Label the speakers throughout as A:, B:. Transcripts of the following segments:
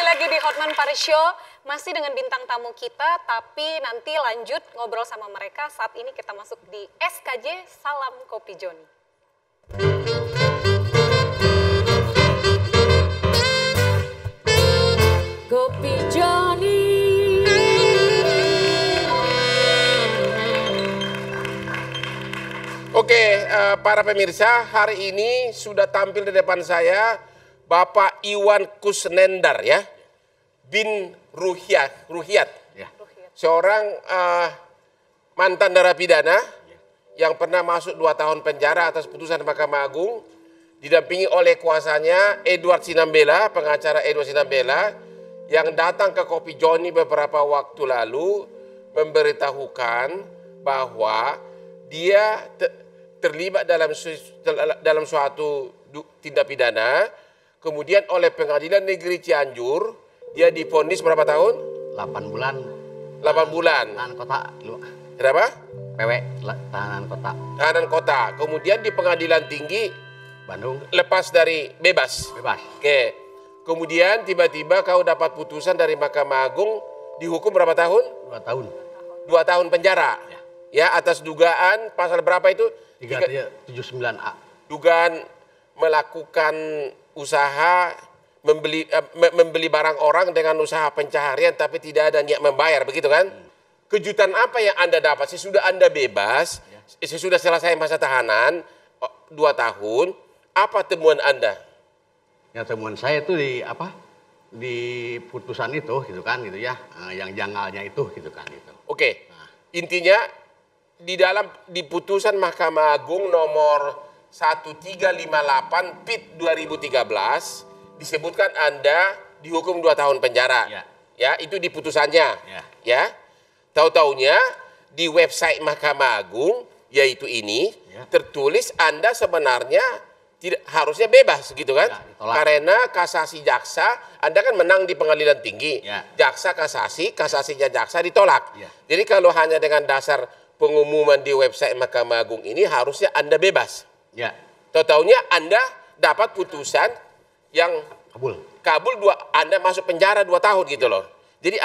A: lagi di Hotman Paris Show, masih dengan bintang tamu kita, tapi nanti lanjut ngobrol sama mereka. Saat ini kita masuk di SKJ Salam Kopi Joni. Kopi Joni.
B: Oke, para pemirsa, hari ini sudah tampil di depan saya Bapak Iwan Kusnendar ya, bin Ruhyat,
C: Ya.
B: seorang mantan narapidana yang pernah masuk 2 tahun penjara atas putusan Mahkamah Agung, didampingi oleh kuasanya Edward Sinambela, pengacara Edward Sinambela, yang datang ke Kopi Joni beberapa waktu lalu memberitahukan bahwa dia terlibat dalam suatu tindak pidana. Kemudian oleh Pengadilan Negeri Cianjur, dia divonis berapa tahun?
C: 8 bulan.
B: 8 bulan.
C: Tahanan kota.
B: Berapa?
C: PW, tahanan kota.
B: Tahanan kota. Kemudian di Pengadilan Tinggi,
C: Bandung.
B: lepas dari bebas.
C: Bebas.
B: Oke. Kemudian tiba-tiba kau dapat putusan dari Mahkamah Agung, dihukum berapa tahun?
C: 2 tahun.
B: 2 tahun penjara. Ya, atas dugaan pasal berapa itu?
C: 379A.
B: Dugaan melakukan usaha membeli barang orang dengan usaha pencaharian tapi tidak ada niat membayar, begitu kan? Kejutan apa yang Anda dapat? Sesudah Anda bebas, sesudah selesai masa tahanan 2 tahun, apa temuan Anda?
C: Ya, temuan saya itu di putusan itu gitu kan gitu ya, yang janggalnya itu gitu kan itu.
B: Oke. Intinya di putusan Mahkamah Agung nomor 1358 PIT 2013 disebutkan Anda dihukum 2 tahun penjara.
C: Ya.
B: Ya, itu di putusannya.
C: Ya.
B: Ya. Tahu-taunya di website Mahkamah Agung yaitu ini tertulis Anda sebenarnya tidak harusnya bebas gitu kan?
C: Ya, ditolak.
B: Karena kasasi jaksa Anda kan menang di Pengadilan Tinggi.
C: Ya.
B: Jaksa kasasinya jaksa ditolak.
C: Ya.
B: Jadi kalau hanya dengan dasar pengumuman di website Mahkamah Agung ini harusnya Anda bebas.
C: Ya.
B: Tahu-taunya Anda dapat putusan yang
C: Kabul.
B: Anda masuk penjara 2 tahun gitu loh. Jadi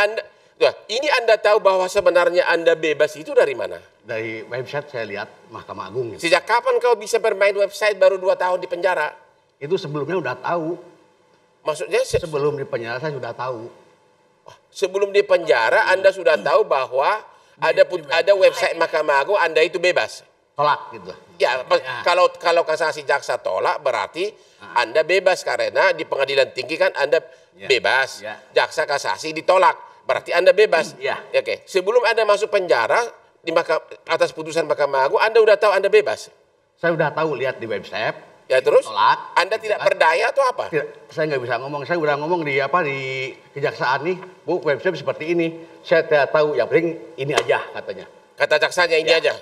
B: ini Anda tahu bahwa sebenarnya Anda bebas itu dari mana?
C: Dari website saya lihat Mahkamah Agung. Gitu.
B: Sejak kapan kau bisa bermain website baru 2 tahun di penjara?
C: Itu sebelumnya udah tahu.
B: Maksudnya
C: Sebelum di penjara saya sudah tahu.
B: sebelum di penjara Anda sudah tahu bahwa ada website Mahkamah Agung Anda itu bebas.
C: Tolak gitu.
B: Ya, kalau kasasi jaksa tolak berarti Anda bebas karena di Pengadilan Tinggi kan Anda bebas.
C: Ya.
B: Jaksa kasasi ditolak, berarti Anda bebas.
C: Ya.
B: Oke. Sebelum Anda masuk penjara atas putusan Mahkamah Agung, Anda udah tahu Anda bebas.
C: Saya udah tahu lihat di website.
B: Ya terus?
C: Tolak.
B: Anda tidak berdaya atau apa?
C: Saya nggak bisa ngomong. Saya udah ngomong di kejaksaan nih, Bu, website seperti ini. Saya tidak tahu, yang penting ini aja katanya.
B: Kata jaksanya ini aja.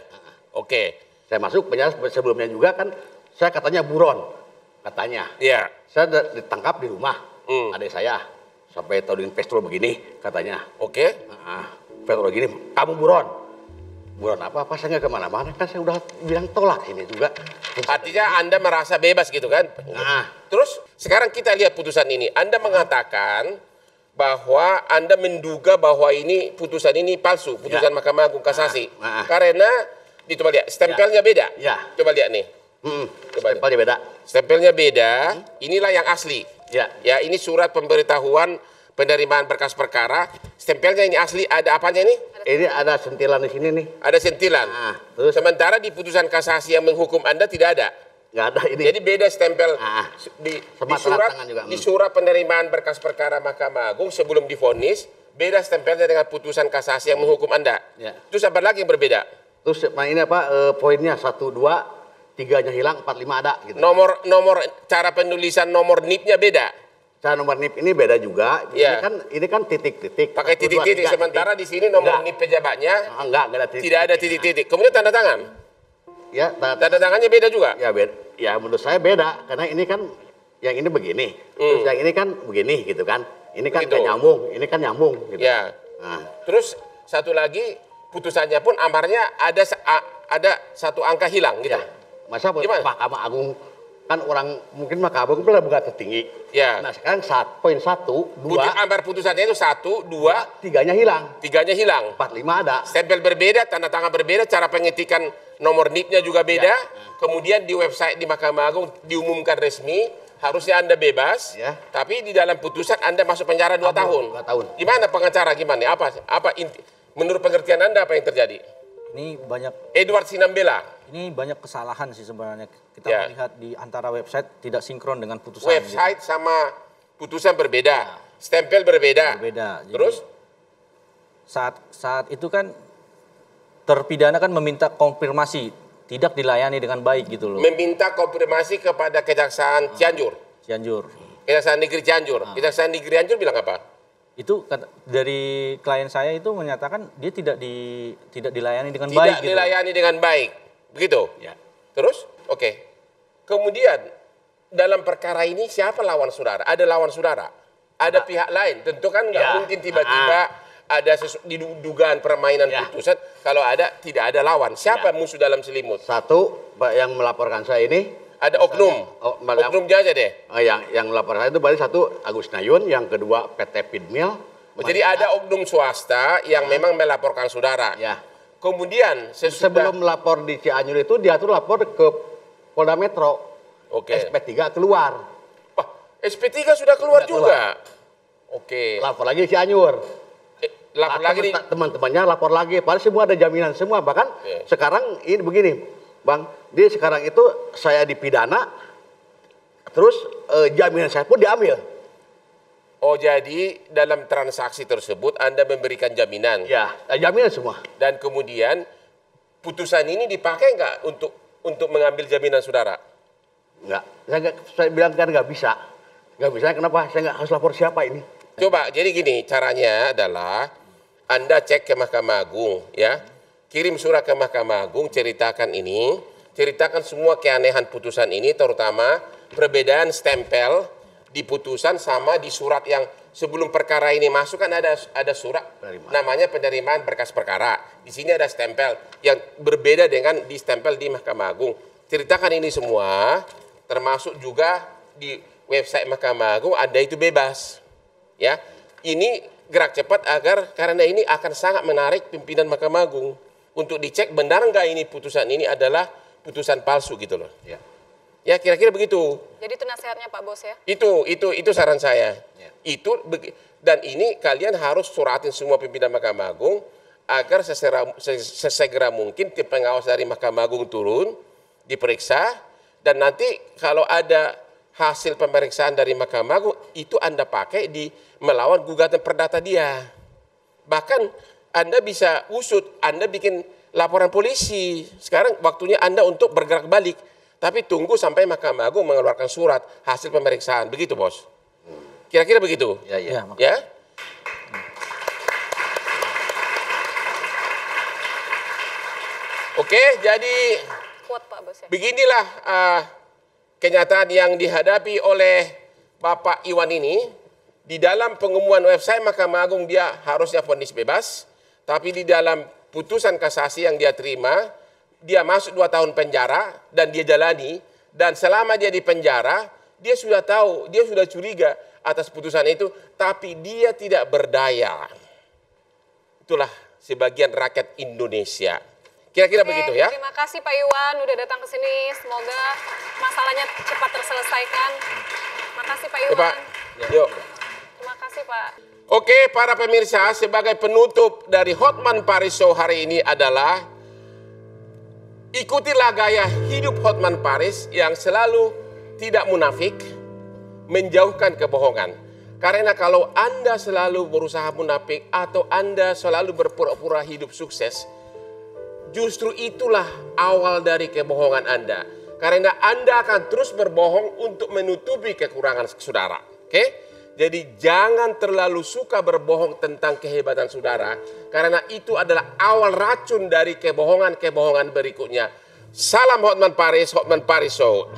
B: Oke.
C: Saya masuk penjara sebelumnya juga kan, saya katanya buron, katanya.
B: Iya.
C: Saya ditangkap di rumah, adik saya. Sampai toding pistol begini, katanya.
B: Oke.
C: Pistol begini, kamu buron. Buron apa saya nggak kemana-mana, kan saya udah bilang tolak ini juga.
B: Artinya Anda merasa bebas gitu kan? Terus sekarang kita lihat putusan ini. Anda mengatakan bahwa Anda menduga bahwa putusan ini palsu, putusan Mahkamah Agung Kasasi. Karena coba lihat, stempelnya beda.
C: Ya.
B: Coba lihat nih.
C: Stempelnya beda.
B: Stempelnya beda. Inilah yang asli.
C: Ya.
B: Ya, ini surat pemberitahuan penerimaan berkas perkara. Stempelnya ini asli. Ada apanya ini?
C: Ini ada sentilan di sini nih.
B: Ada sentilan.
C: Terus
B: Sementara di putusan kasasi yang menghukum Anda tidak ada.
C: nggak ada ini.
B: Jadi beda stempel di surat penerimaan berkas perkara Mahkamah Agung sebelum divonis, beda stempelnya dengan putusan kasasi yang menghukum Anda.
C: Ya.
B: Terus apa lagi yang berbeda?
C: Terus ini poinnya 1, 2, 3-nya hilang, 4, 5 ada. Gitu.
B: Nomor cara penulisan nomor NIP-nya beda.
C: Cara nomor NIP ini beda juga.
B: Ya.
C: Ini kan titik-titik.
B: Pakai titik-titik. Sementara di sini nomor NIP pejabatnya
C: enggak ada titik.
B: tidak ada titik-titik. Kemudian tanda tangan.
C: Ya,
B: tanda tangannya beda juga.
C: Ya beda. Ya menurut saya beda karena ini kan yang ini begini, terus yang ini kan begini gitu kan. Ini kan
B: Begitu.
C: nyambung, ini kan nyambung gitu.
B: Ya. Terus satu lagi putusannya pun amarnya ada 1 angka hilang gitu.
C: Ya. Masa
B: Gimana?
C: Mahkamah Agung kan orang mungkin Mahkamah Agung pernah buka tertinggi.
B: Ya.
C: Nah sekarang poin 1, 2,
B: Amar putusannya itu 1, 2,
C: 3-nya hilang.
B: 3-nya hilang.
C: 4, 5 ada.
B: Stempel berbeda, tanda tangan berbeda, cara pengetikan nomor NIP-nya juga beda. Kemudian di website di Mahkamah Agung diumumkan resmi, harusnya Anda bebas.
C: Ya.
B: Tapi di dalam putusan Anda masuk penjara 2 tahun.
C: 2 tahun.
B: Gimana pengacara gimana? Apa inti? Menurut pengertian Anda apa yang terjadi?
D: Ini banyak
B: Edward Sinambela.
D: Ini banyak kesalahan sih sebenarnya. Kita
B: Ya.
D: melihat di antara website tidak sinkron dengan putusan.
B: Website sama putusan berbeda. Stempel berbeda.
D: Berbeda. Jadi,
B: Terus?
D: saat itu kan terpidana kan meminta konfirmasi, tidak dilayani dengan baik gitu loh.
B: Meminta konfirmasi kepada Kejaksaan Cianjur.
D: Cianjur.
B: Kejaksaan Negeri Cianjur. Kejaksaan Negeri Cianjur bilang apa?
D: Itu dari klien saya itu menyatakan dia tidak dilayani dengan
B: Tidak
D: baik gitu.
B: dilayani dengan baik. Begitu?
C: Ya.
B: Terus? Oke. Kemudian dalam perkara ini siapa lawan saudara? Ada lawan saudara? Ada pihak lain? Tentu kan nggak
C: Ya.
B: mungkin tiba-tiba ada dugaan permainan
C: Ya.
B: putusan. Kalau ada, tidak ada lawan. Siapa musuh dalam selimut?
C: 1, yang melaporkan saya ini.
B: Ada oknum.
C: Oh,
B: Oknumnya aja deh.
C: Yang melaporkan saya itu berarti 1 Agus Nayun, yang kedua PT Pidmil.
B: Jadi ada oknum swasta yang memang melaporkan saudara.
C: Ya.
B: Kemudian
C: Sebelum melapor di Cianjur itu dia tuh lapor ke Polda Metro.
B: Oke.
C: SP3 keluar.
B: Wah, SP3 sudah keluar
C: Sudah
B: juga. Oke.
C: Lapor lagi di Cianjur.
B: Lapor lagi di
C: Teman-temannya lapor lagi. Padahal semua ada jaminan semua. Bahkan
B: Iya.
C: sekarang ini begini, Bang. Dia sekarang itu saya dipidana, terus jaminan saya pun diambil.
B: Oh, jadi dalam transaksi tersebut Anda memberikan jaminan.
C: Ya, jaminan semua.
B: Dan kemudian putusan ini dipakai nggak untuk mengambil jaminan saudara?
C: Enggak. Saya bilang kan nggak bisa. Nggak bisa, kenapa? Saya nggak harus lapor siapa ini.
B: Coba, jadi gini, caranya adalah Anda cek ke Mahkamah Agung, ya. Kirim surat ke Mahkamah Agung, ceritakan ini, ceritakan semua keanehan putusan ini, terutama perbedaan stempel di putusan sama di surat yang sebelum perkara ini masuk kan ada surat namanya penerimaan berkas perkara. Di sini ada stempel yang berbeda dengan di stempel di Mahkamah Agung. Ceritakan ini semua, termasuk juga di website Mahkamah Agung ada itu bebas. Ya, ini gerak cepat karena ini akan sangat menarik pimpinan Mahkamah Agung untuk dicek benar nggak ini putusan ini adalah putusan palsu gitu loh.
C: Ya.
B: Ya kira-kira begitu.
A: Jadi itu nasihatnya Pak Bos ya?
B: Itu saran saya.
C: Ya.
B: Dan ini kalian harus suratin semua pimpinan Mahkamah Agung agar sesegera mungkin tim pengawas dari Mahkamah Agung turun, diperiksa, dan nanti kalau ada hasil pemeriksaan dari Mahkamah Agung itu Anda pakai di melawan gugatan perdata dia. Bahkan Anda bisa usut, Anda bikin laporan polisi. Sekarang waktunya Anda untuk bergerak balik. Tapi tunggu sampai Mahkamah Agung mengeluarkan surat hasil pemeriksaan. Begitu, Bos. Kira-kira begitu?
C: Ya, ya.
B: Ya? Oke, jadi
A: Kuat Pak Bos ya?
B: beginilah kenyataan yang dihadapi oleh Bapak Iwan ini. Di dalam pengumuman website Mahkamah Agung dia harusnya vonis bebas. Tapi di dalam putusan kasasi yang dia terima, dia masuk 2 tahun penjara dan dia jalani. Dan selama dia di penjara, dia sudah tahu, dia sudah curiga atas putusan itu. Tapi dia tidak berdaya. Itulah sebagian rakyat Indonesia. Kira-kira
A: Oke,
B: begitu ya.
A: Terima kasih Pak Iwan udah datang ke sini. Semoga masalahnya cepat terselesaikan. Makasih Pak Iwan.
B: Pak, yuk.
A: Terima kasih Pak.
B: Oke, para pemirsa, sebagai penutup dari Hotman Paris Show hari ini adalah ikutilah gaya hidup Hotman Paris yang selalu tidak munafik, menjauhkan kebohongan. Karena kalau Anda selalu berusaha munafik atau Anda selalu berpura-pura hidup sukses, justru itulah awal dari kebohongan Anda. Karena Anda akan terus berbohong untuk menutupi kekurangan saudara. Oke? Jadi jangan terlalu suka berbohong tentang kehebatan saudara. Karena itu adalah awal racun dari kebohongan-kebohongan berikutnya. Salam Hotman Paris Show.